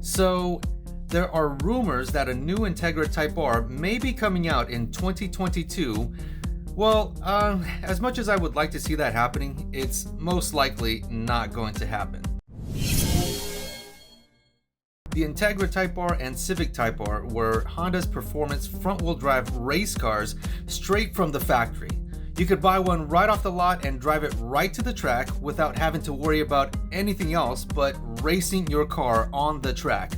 So there are rumors that a new Integra Type R may be coming out in 2022. Well, as much as I would like to see that happening, it's most likely not going to happen. The Integra Type R and Civic Type R were Honda's performance front-wheel drive race cars straight from the factory. You could buy one right off the lot and drive it right to the track without having to worry about anything else but racing your car on the track.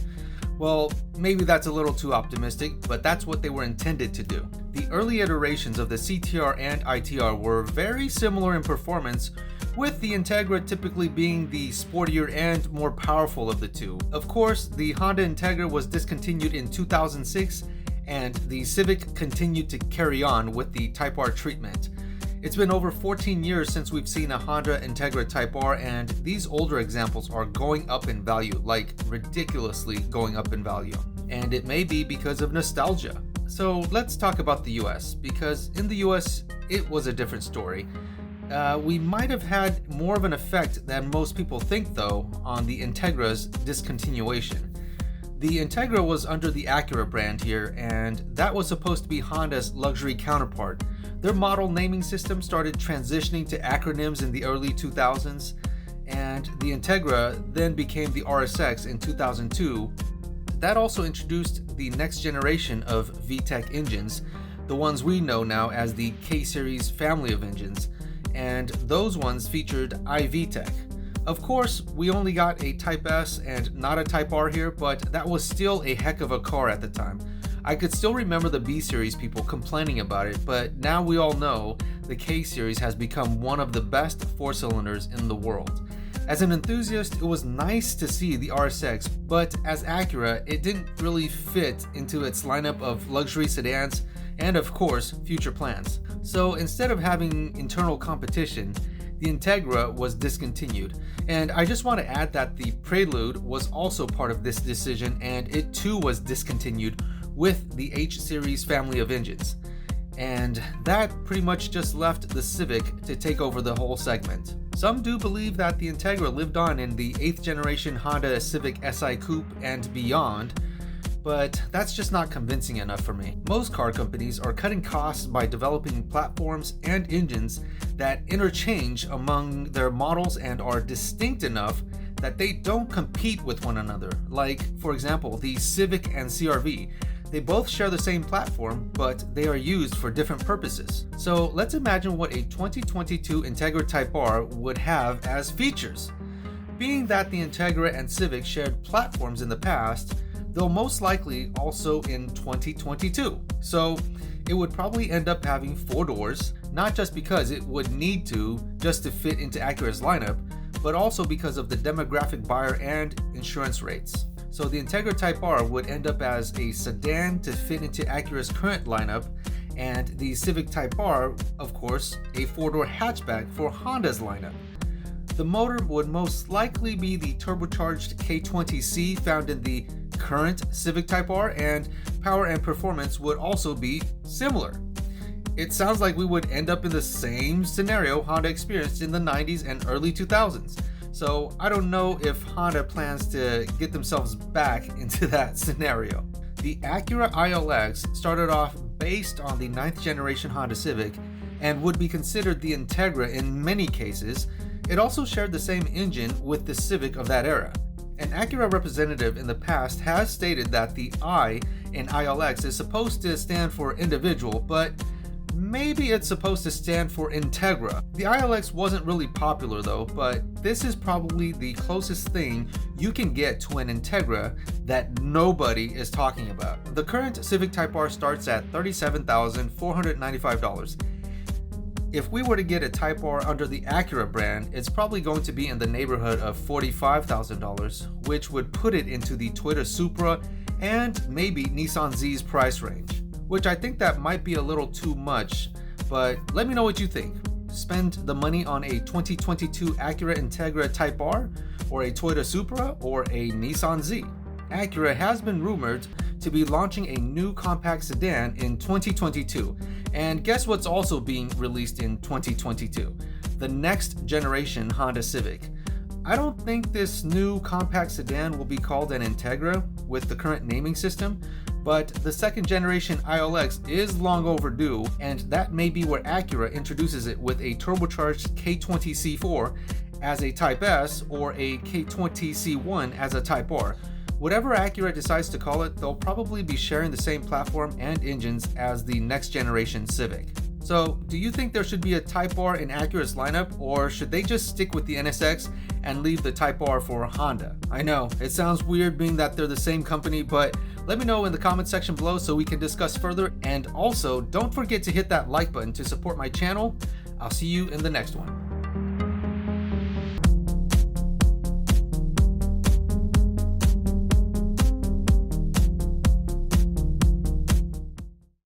Well, maybe that's a little too optimistic, but that's what they were intended to do. The early iterations of the CTR and ITR were very similar in performance, with the Integra typically being the sportier and more powerful of the two. Of course, the Honda Integra was discontinued in 2006, and the Civic continued to carry on with the Type R treatment. It's been over 14 years since we've seen a Honda Integra Type R, and these older examples are going up in value, like ridiculously going up in value. And it may be because of nostalgia. So let's talk about the US, because in the US, it was a different story. We might have had more of an effect than most people think, though, on the Integra's discontinuation. The Integra was under the Acura brand here, and that was supposed to be Honda's luxury counterpart. Their model naming system started transitioning to acronyms in the early 2000s, and the Integra then became the RSX in 2002. That also introduced the next generation of VTEC engines, the ones we know now as the K-Series family of engines, and those ones featured iVTEC. Of course, we only got a Type S and not a Type R here, but that was still a heck of a car at the time. I could still remember the B-Series people complaining about it, but now we all know the K-Series has become one of the best four-cylinders in the world. As an enthusiast, it was nice to see the RSX, but as Acura, it didn't really fit into its lineup of luxury sedans and, of course, future plans. So instead of having internal competition, the Integra was discontinued. And I just want to add that the Prelude was also part of this decision, and it too was discontinued with the H-Series family of engines. And that pretty much just left the Civic to take over the whole segment. Some do believe that the Integra lived on in the 8th generation Honda Civic Si Coupe and beyond, but that's just not convincing enough for me. Most car companies are cutting costs by developing platforms and engines that interchange among their models and are distinct enough that they don't compete with one another. Like, for example, the Civic and CR-V. They both share the same platform, but they are used for different purposes. So let's imagine what a 2022 Integra Type R would have as features. Being that the Integra and Civic shared platforms in the past, they'll most likely also in 2022. So it would probably end up having 4 doors, not just because it would need to just to fit into Acura's lineup, but also because of the demographic buyer and insurance rates. So the Integra Type R would end up as a sedan to fit into Acura's current lineup, and the Civic Type R, of course, a 4-door hatchback for Honda's lineup. The motor would most likely be the turbocharged K20C found in the current Civic Type R, and power and performance would also be similar. It sounds like we would end up in the same scenario Honda experienced in the 90s and early 2000s. So I don't know if Honda plans to get themselves back into that scenario. The Acura ILX started off based on the 9th generation Honda Civic and would be considered the Integra in many cases. It also shared the same engine with the Civic of that era. An Acura representative in the past has stated that the I in ILX is supposed to stand for individual, but maybe it's supposed to stand for Integra. The ILX wasn't really popular though, but this is probably the closest thing you can get to an Integra that nobody is talking about. The current Civic Type R starts at $37,495. If we were to get a Type R under the Acura brand, it's probably going to be in the neighborhood of $45,000, which would put it into the Toyota Supra and maybe Nissan Z's price range, which I think that might be a little too much, but let me know what you think. Spend the money on a 2022 Acura Integra Type R, or a Toyota Supra, or a Nissan Z. Acura has been rumored to be launching a new compact sedan in 2022. And guess what's also being released in 2022? The next generation Honda Civic. I don't think this new compact sedan will be called an Integra with the current naming system, but the second generation ILX is long overdue, and that may be where Acura introduces it with a turbocharged K20C4 as a Type S or a K20C1 as a Type R. Whatever Acura decides to call it, they'll probably be sharing the same platform and engines as the next generation Civic. So, do you think there should be a Type R in Acura's lineup, or should they just stick with the NSX and leave the Type R for Honda? I know, it sounds weird being that they're the same company, but let me know in the comment section below so we can discuss further. And also, don't forget to hit that like button to support my channel. I'll see you in the next one.